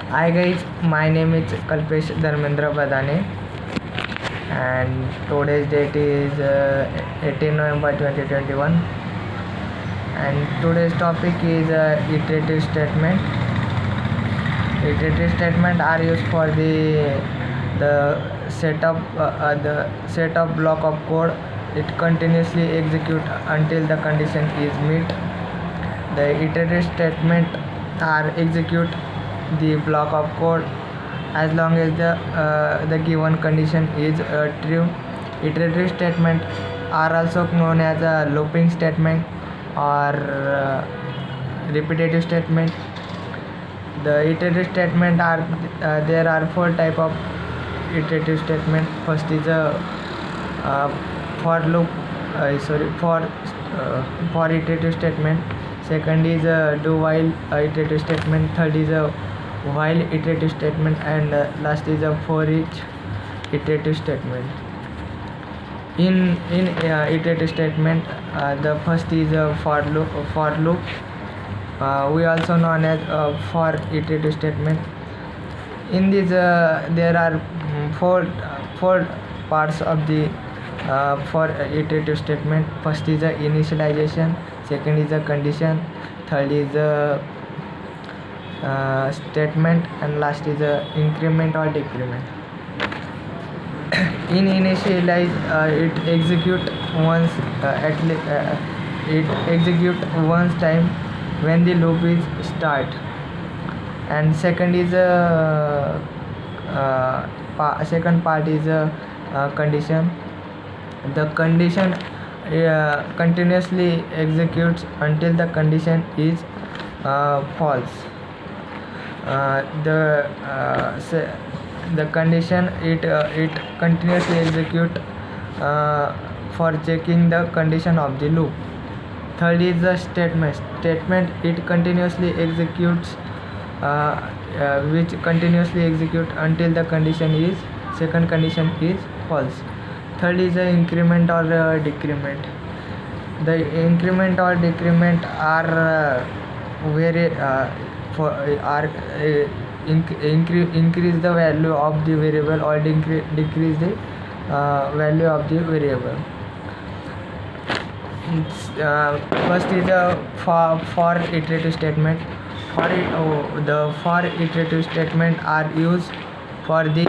Hi guys, my name is Kalpesh Dharmendra Badane and today's date is 18 November 2021 and today's topic is iterative statement. Iterative statement are used for the setup block of code. It continuously execute until the condition is met. The iterative statement are execute the block of code as long as the given condition is true. Iterative statement are also known as a looping statement or repetitive statement. The iterative statement are there are four type of iterative statement. First is a for loop for iterative statement. Second is a do while iterative statement. Third is a while iterative statement, and last is a for each iterative statement. In iterative statement, the first is a for loop. We also known as for iterative statement. In this there are four parts of the for iterative statement. First is the initialization, second is the condition, third is the statement, and last is the increment or decrement. In initialize, it execute once time when the loop is start, and second is second part is condition. The condition continuously executes until the condition is false. The condition it continuously execute for checking the condition of the loop. Third is the statement it continuously executes which continuously execute until the second condition is false. Third is the increment or decrement. The increment or decrement are increase the value of the variable or decrease the value of the variable. First is the for iterative statement. The for iterative statement are used for the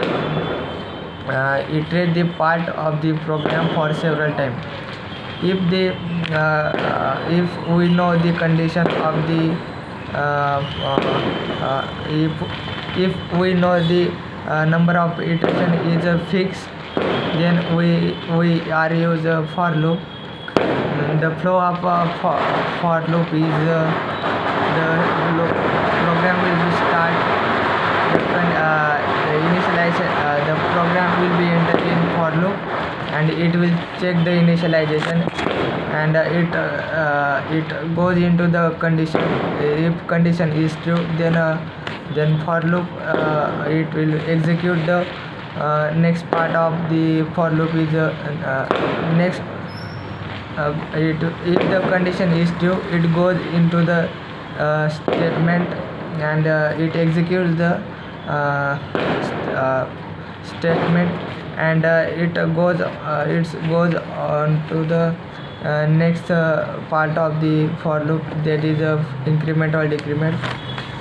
iterate the part of the program for several times. If we know the condition of the if we know the number of iteration is fixed, then we are use for loop. The flow of for loop is program will be start the initialization. The program will be entered in for loop and it will check the initialization, and it goes into the condition. If condition is true, then for loop it will execute the next part of the for loop is next. If the condition is true, it goes into the statement, and it executes the statement, and it goes on to the next part of the for loop, that is increment or decrement.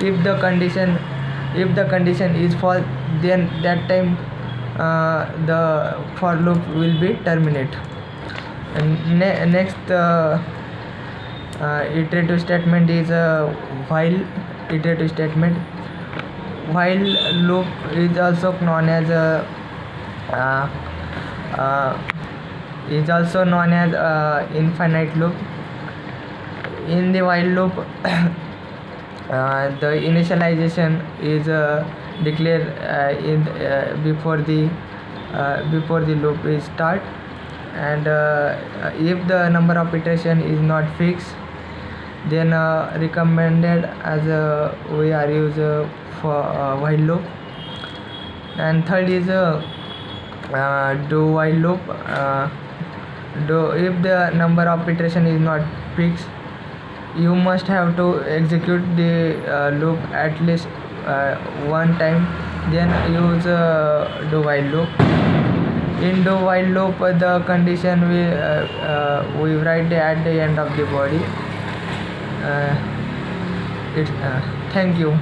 If the condition is false, then that time the for loop will be terminate. And next iterative statement is while iterative statement. While loop is also known as infinite loop. In the while loop the initialization is declared before the loop is start, and if the number of iteration is not fixed, then recommended as we are use for while loop. And third is do while loop. If the number of iteration is not fixed, you must have to execute the loop at least one time, then use do while loop. In do while loop, the condition we write at the end of the body. Thank you.